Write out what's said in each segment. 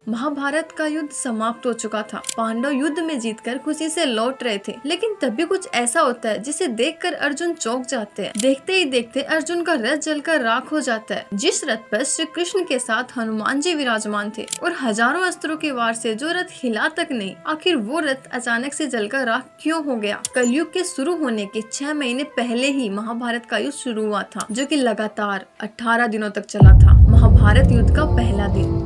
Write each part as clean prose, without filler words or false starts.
महाभारत का युद्ध समाप्त हो चुका था। पांडव युद्ध में जीतकर खुशी से लौट रहे थे, लेकिन तभी कुछ ऐसा होता है जिसे देखकर अर्जुन चौंक जाते हैं। देखते ही देखते अर्जुन का रथ जलकर राख हो जाता है। जिस रथ पर श्री कृष्ण के साथ हनुमान जी विराजमान थे और हजारों अस्त्रों के वार से जो रथ हिला तक नहीं, आखिर वो रथ अचानक से जलकर राख क्यों हो गया? कलयुग के शुरू होने के 6 महीने पहले ही महाभारत का युद्ध शुरू हुआ था, जो कि लगातार 18 दिनों तक चला था। महाभारत युद्ध का पहला दिन।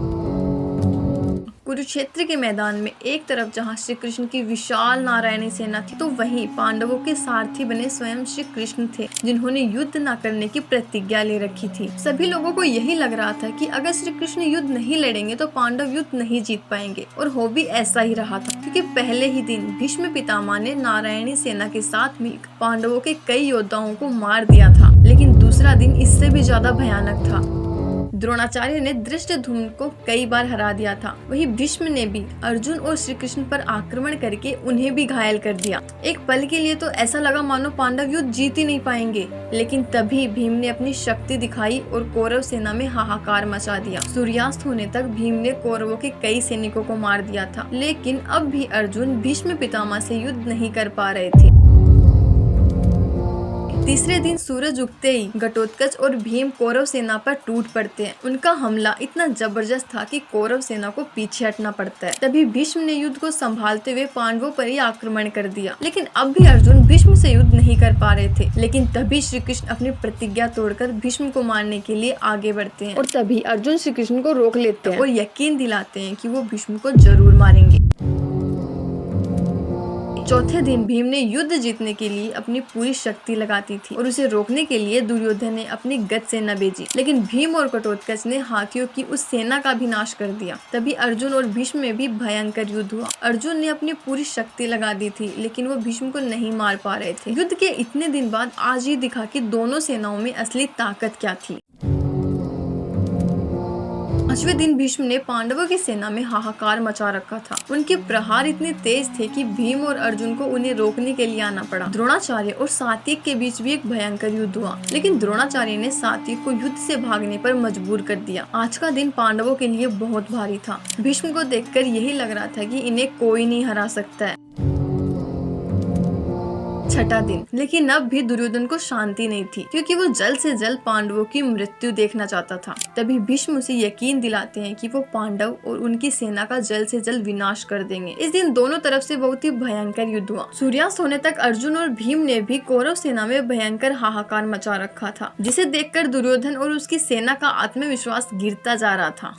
कुरुक्षेत्र के मैदान में एक तरफ जहां श्री कृष्ण की विशाल नारायणी सेना थी, तो वहीं पांडवों के सारथी बने स्वयं श्री कृष्ण थे, जिन्होंने युद्ध न करने की प्रतिज्ञा ले रखी थी। सभी लोगों को यही लग रहा था कि अगर श्री कृष्ण युद्ध नहीं लड़ेंगे तो पांडव युद्ध नहीं जीत पाएंगे, और हो भी ऐसा ही रहा था, क्योंकि पहले ही दिन भीष्म पितामह ने नारायणी सेना के साथ मिलकर पांडवों के कई योद्धाओं को मार दिया था। लेकिन दूसरा दिन इससे भी ज्यादा भयानक था। द्रोणाचार्य ने धृष्टद्युम्न को कई बार हरा दिया था। वहीं भीष्म ने भी अर्जुन और श्री कृष्ण पर आक्रमण करके उन्हें भी घायल कर दिया। एक पल के लिए तो ऐसा लगा मानो पांडव युद्ध जीत ही नहीं पाएंगे, लेकिन तभी भीम ने अपनी शक्ति दिखाई और कौरव सेना में हाहाकार मचा दिया। सूर्यास्त होने तक भीम ने कौरवों के कई सैनिकों को मार दिया था, लेकिन अब भी अर्जुन भीष्म पितामह से युद्ध नहीं कर पा रहे थे। तीसरे दिन सूरज उगते ही घटोत्कच और भीम कौरव सेना पर टूट पड़ते हैं। उनका हमला इतना जबरदस्त था कि कौरव सेना को पीछे हटना पड़ता है। तभी भीष्म ने युद्ध को संभालते हुए पांडवों पर ही आक्रमण कर दिया, लेकिन अब भी अर्जुन भीष्म से युद्ध नहीं कर पा रहे थे। लेकिन तभी श्री कृष्ण अपनी प्रतिज्ञा तोड़कर भीष्म को मारने के लिए आगे बढ़ते हैं, और तभी अर्जुन श्री कृष्ण को रोक लेते हैं और यकीन दिलाते हैं कि वो भीष्म को जरूर मारेंगे। चौथे दिन भीम ने युद्ध जीतने के लिए अपनी पूरी शक्ति लगाती थी, और उसे रोकने के लिए दुर्योधन ने अपनी गज सेना भेजी, लेकिन भीम और घटोत्कच ने हाथियों की उस सेना का भी नाश कर दिया। तभी अर्जुन और भीष्म में भी भयंकर युद्ध हुआ। अर्जुन ने अपनी पूरी शक्ति लगा दी थी, लेकिन वो भीष्म को नहीं मार पा रहे थे। युद्ध के इतने दिन बाद आज ही दिखा कि दोनों सेनाओं में असली ताकत क्या थी। 5वें दिन भीष्म ने पांडवों की सेना में हाहाकार मचा रखा था। उनके प्रहार इतने तेज थे कि भीम और अर्जुन को उन्हें रोकने के लिए आना पड़ा। द्रोणाचार्य और सात्विक के बीच भी एक भयंकर युद्ध हुआ, लेकिन द्रोणाचार्य ने सात्विक को युद्ध से भागने पर मजबूर कर दिया। आज का दिन पांडवों के लिए बहुत भारी था। भीष्म को देखकर यही लग रहा था कि इन्हें कोई नहीं हरा सकता है। छठा दिन, लेकिन अब भी दुर्योधन को शांति नहीं थी, क्योंकि वो जल्द से जल्द पांडवों की मृत्यु देखना चाहता था। तभी भीष्म उसे यकीन दिलाते हैं कि वो पांडव और उनकी सेना का जल्द से जल्द विनाश कर देंगे। इस दिन दोनों तरफ से बहुत ही भयंकर युद्ध हुआ। सूर्यास्त होने तक अर्जुन और भीम ने भी कौरव सेना में भयंकर हाहाकार मचा रखा था, जिसे देखकर दुर्योधन और उसकी सेना का आत्मविश्वास गिरता जा रहा था।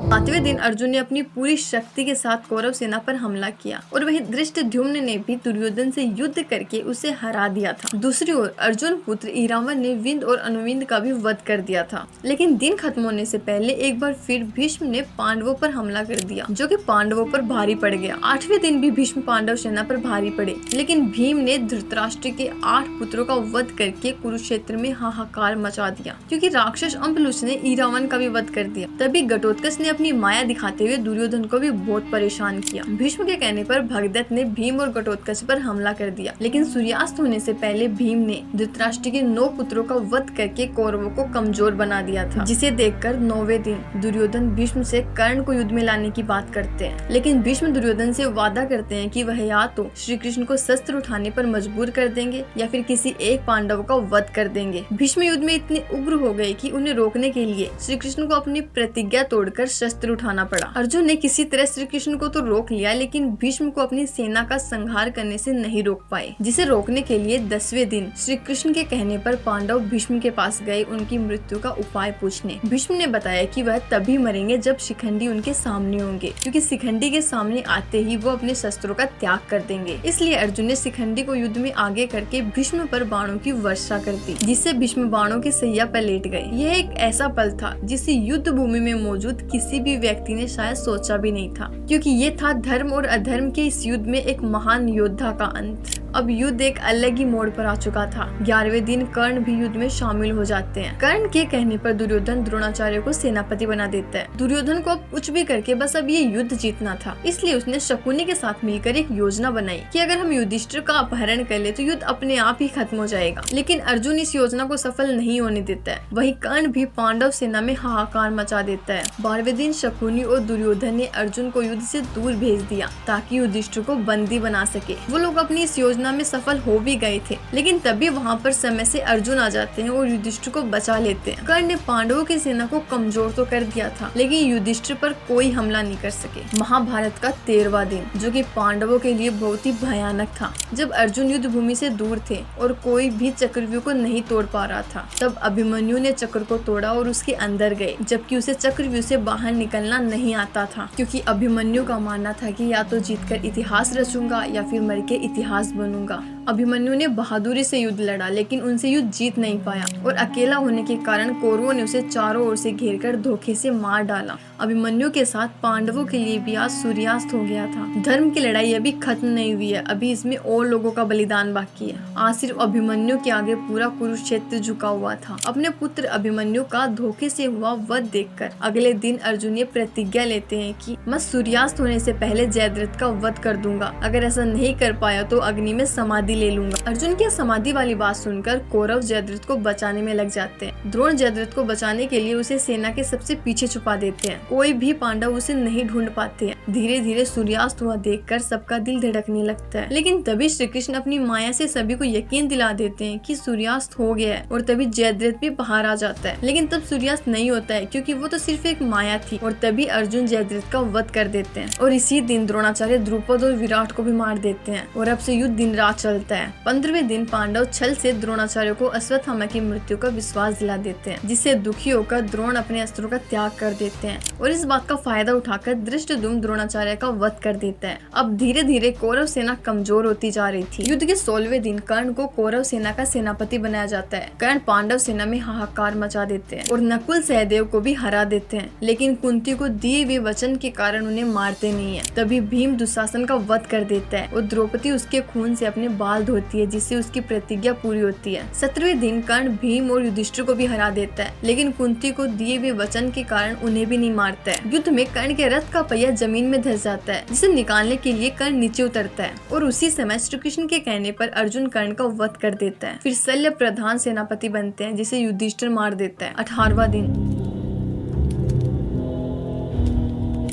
7वें दिन अर्जुन ने अपनी पूरी शक्ति के साथ कौरव सेना पर हमला किया, और वहीं धृष्टद्युम्न ने भी दुर्योधन से युद्ध करके उसे हरा दिया था। दूसरी ओर अर्जुन पुत्र इरावन ने विंद और अनुविंद का भी वध कर दिया था। लेकिन दिन खत्म होने से पहले एक बार फिर भीष्म ने पांडवों पर हमला कर दिया, जो कि पांडवों पर भारी पड़ गया। 8वें दिन भी भीष्म पांडव सेना पर भारी पड़े, लेकिन भीम ने धृतराष्ट्र के 8 पुत्रों का वध करके कुरुक्षेत्र में हाहाकार मचा दिया, क्योंकि राक्षस अम्बलुष ने इरावन का भी वध कर दिया। तभी घटोत्कच ने अपनी माया दिखाते हुए दुर्योधन को भी बहुत परेशान किया। भीष्म के कहने पर भगदत्त ने भीम और घटोत्कच पर हमला कर दिया, लेकिन सूर्यास्त होने से पहले भीम ने धृतराष्ट्र के 9 पुत्रों का वध करके कौरवों को कमजोर बना दिया था, जिसे देखकर 9वें दिन दुर्योधन भीष्म से कर्ण को युद्ध में लाने की बात करते हैं। लेकिन भीष्म दुर्योधन से वादा करते हैं कि वह या तो श्री कृष्ण को शस्त्र उठाने पर मजबूर कर देंगे, या फिर किसी एक पांडव का वध कर देंगे। भीष्म युद्ध में इतने उग्र हो गए कि उन्हें रोकने के लिए श्री कृष्ण को अपनी प्रतिज्ञा तोड़कर शस्त्र उठाना पड़ा। अर्जुन ने किसी तरह श्री कृष्ण को तो रोक लिया, लेकिन भीष्म को अपनी सेना का संहार करने से नहीं रोक पाए, जिसे रोकने के लिए 10वें दिन श्री कृष्ण के कहने पर पांडव भीष्म के पास गए उनकी मृत्यु का उपाय पूछने। भीष्म ने बताया कि वह तभी मरेंगे जब शिखंडी उनके सामने होंगे, क्योंकि शिखंडी के सामने आते ही वो अपने शस्त्रों का त्याग कर देंगे। इसलिए अर्जुन ने शिखंडी को युद्ध में आगे करके भीष्म पर बाणों की वर्षा कर दी, जिससे भीष्म बाणों की सैया पर लेट गए। यह एक ऐसा पल था जिसे युद्ध भूमि में मौजूद किसी भी व्यक्ति ने शायद सोचा भी नहीं था, क्योंकि ये था धर्म और अधर्म के इस युद्ध में एक महान योद्धा का अंत। अब युद्ध एक अलग ही मोड़ पर आ चुका था। 11वें दिन कर्ण भी युद्ध में शामिल हो जाते हैं। कर्ण के कहने पर दुर्योधन द्रोणाचार्य को सेनापति बना देता है। दुर्योधन को अब कुछ भी करके बस अब ये युद्ध जीतना था, इसलिए उसने शकुनी के साथ मिलकर एक योजना बनाई कि अगर हम युधिष्ठिर का अपहरण कर ले तो युद्ध अपने आप ही खत्म हो जाएगा। लेकिन अर्जुन इस योजना को सफल नहीं होने देता है। वही कर्ण भी पांडव सेना में हाहाकार मचा देता है। 12वें दिन शकुनी और दुर्योधन ने अर्जुन को युद्ध से दूर भेज दिया ताकि युधिष्ठिर को बंदी बना सके। वो लोग अपनी इस योजना में सफल हो भी गए थे, लेकिन तभी वहाँ पर समय से अर्जुन आ जाते हैं और युधिष्ठिर को बचा लेते हैं। कर्ण ने पांडवों की सेना को कमजोर तो कर दिया था, लेकिन युधिष्ठिर पर कोई हमला नहीं कर सके। महाभारत का 13वां दिन, जो कि पांडवों के लिए बहुत ही भयानक था। जब अर्जुन युद्ध भूमि से दूर थे और कोई भी चक्रव्यूह को नहीं तोड़ पा रहा था, तब अभिमन्यु ने चक्र को तोड़ा और उसके अंदर गए, जबकि उसे चक्रव्यूह से बाहर निकलना नहीं आता था, क्योंकि अभिमन्यु का मानना था कि या तो जीतकर इतिहास रचूंगा या फिर मर के इतिहास बनूंगा। अभिमन्यु ने बहादुरी से युद्ध लड़ा, लेकिन उनसे युद्ध जीत नहीं पाया और अकेला होने के कारण कौरवों ने उसे चारों ओर से घेरकर धोखे से मार डाला। अभिमन्यु के साथ पांडवों के लिए भी आज सूर्यास्त हो गया था। धर्म की लड़ाई अभी खत्म नहीं हुई है, अभी इसमें और लोगों का बलिदान बाकी है। आज सिर्फ अभिमन्यु के आगे पूरा कुरुक्षेत्र झुका हुआ था। अपने पुत्र अभिमन्यु का धोखे से हुआ वध देखकर अगले दिन अर्जुन ये प्रतिज्ञा लेते हैं कि मैं सूर्यास्त होने से पहले जयद्रथ का वध कर दूंगा। अगर ऐसा नहीं कर पाया तो अग्नि में समाधि ले लूंगा। अर्जुन की समाधि वाली बात सुनकर कौरव जयद्रथ को बचाने में लग जाते हैं। द्रोण जयद्रथ को बचाने के लिए उसे सेना के सबसे पीछे छुपा देते हैं। कोई भी पांडव उसे नहीं ढूंढ पाते हैं। धीरे धीरे सूर्यास्त हुआ देखकर सबका दिल धड़कने लगता है, लेकिन तभी श्री कृष्ण अपनी माया से सभी को यकीन दिला देते हैं कि सूर्यास्त हो गया है और तभी जयद्रथ भी बाहर आ जाता है। लेकिन तब सूर्यास्त नहीं होता है, क्योंकि वो तो सिर्फ एक माया थी। और तभी अर्जुन जयद्रथ का वध कर देते हैं और इसी दिन द्रोणाचार्य द्रुपद और विराट को भी मार देते हैं और अब से युद्ध दिन रात चलता है। 15वें दिन पांडव छल से द्रोणाचार्य को अश्वत्थामा की मृत्यु का विश्वास दिला देते हैं, जिससे दुखी होकर द्रोण अपने अस्त्रों का त्याग कर देते हैं और इस बात का फायदा उठाकर धृष्टद्युम्न द्रोणाचार्य का वध कर देता है। अब धीरे धीरे कौरव सेना कमजोर होती जा रही थी। युद्ध के 16वें दिन कर्ण को कौरव सेना का सेनापति बनाया जाता है। कर्ण पांडव सेना में हाहाकार मचा देते हैं और नकुल सहदेव को भी हरा देते हैं, लेकिन कुंती को दिए हुए वचन के कारण उन्हें मारते नहीं है। तभी भीम दुशासन का वध कर देता है और द्रौपदी उसके खून से अपने बाल धोती है, जिससे उसकी प्रतिज्ञा पूरी होती है। 17वें दिन कर्ण भीम और युधिष्ठिर को भी हरा देता है, लेकिन कुंती को दिए हुए वचन के कारण उन्हें भी नहीं मारता है। युद्ध में कर्ण के रथ का पहिया जमीन में धंस जाता है, जिसे निकालने के लिए कर्ण नीचे उतरता है और उसी समय श्री कृष्ण के कहने पर अर्जुन कर्ण का वध कर देता है। फिर शल्य प्रधान सेनापति बनते हैं, जिसे युधिष्ठिर मार देता है। 18वां दिन,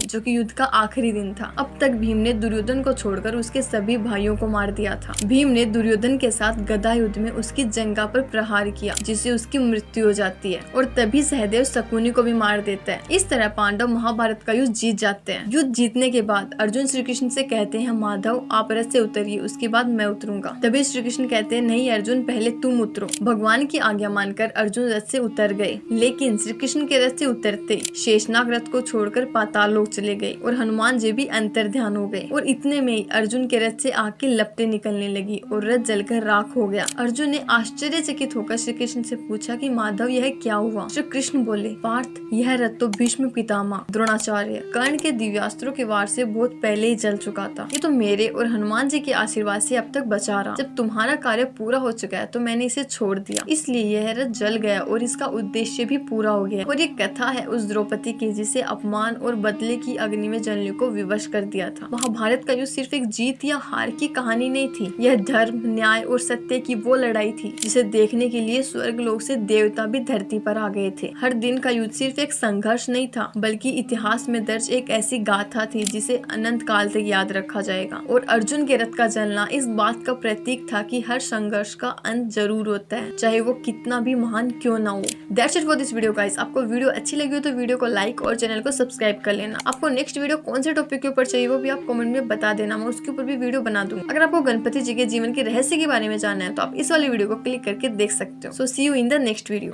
जो कि युद्ध का आखिरी दिन था। अब तक भीम ने दुर्योधन को छोड़कर उसके सभी भाइयों को मार दिया था। भीम ने दुर्योधन के साथ गदा युद्ध में उसकी जंघा पर प्रहार किया, जिससे उसकी मृत्यु हो जाती है और तभी सहदेव शकुनी को भी मार देता है। इस तरह पांडव महाभारत का युद्ध जीत जाते हैं। युद्ध जीतने के बाद अर्जुन श्री कृष्ण से कहते हैं, माधव आप रथ से उतरिए, उसके बाद मैं उतरूंगा। तभी श्री कृष्ण कहते हैं, नहीं अर्जुन, पहले तुम उतरो। भगवान की आज्ञा मानकर अर्जुन रथ से उतर गए, लेकिन श्री कृष्ण के रथ से उतरते शेषनाग रथ को छोड़कर पाताल लोक चले गए और हनुमान जी भी अंतर ध्यान हो गए और इतने में ही अर्जुन के रथ से आग की लपटें निकलने लगी और रथ जलकर राख हो गया। अर्जुन ने आश्चर्यचकित होकर श्री कृष्ण से पूछा कि माधव यह क्या हुआ? श्री कृष्ण बोले, पार्थ, यह रथ तो भीष्म पितामह द्रोणाचार्य कर्ण के दिव्यास्त्रों के वार से बहुत पहले ही जल चुका था। ये तो मेरे और हनुमान जी के आशीर्वाद से अब तक बचा रहा। जब तुम्हारा कार्य पूरा हो चुका है तो मैंने इसे छोड़ दिया, इसलिए यह रथ जल गया और इसका उद्देश्य भी पूरा हो गया। और ये कथा है उस द्रौपदी की जिसे अपमान और बदले की अग्नि में जलने को विवश कर दिया था। महाभारत का युद्ध सिर्फ एक जीत या हार की कहानी नहीं थी, यह धर्म, न्याय और सत्य की वो लड़ाई थी जिसे देखने के लिए स्वर्ग लोक से देवता भी धरती पर आ गए थे। हर दिन का युद्ध सिर्फ एक संघर्ष नहीं था, बल्कि इतिहास में दर्ज एक ऐसी गाथा थी जिसे अनंत काल तक याद रखा जाएगा। और अर्जुन के रथ का जलना इस बात का प्रतीक था कि हर संघर्ष का अंत जरूर होता है, चाहे वो कितना भी महान क्यों ना हो। That's it for this video guys. आपको वीडियो अच्छी लगी हो तो वीडियो को लाइक और चैनल को सब्सक्राइब कर लेना। आपको नेक्स्ट वीडियो कौन से टॉपिक के ऊपर चाहिए वो भी आप कमेंट में बता देना, मैं उसके ऊपर भी वीडियो बना दूंगा। अगर आपको गणपति जी के जीवन के रहस्य के बारे में जानना है तो आप इस वाली वीडियो को क्लिक करके देख सकते हो। So see you in the next video.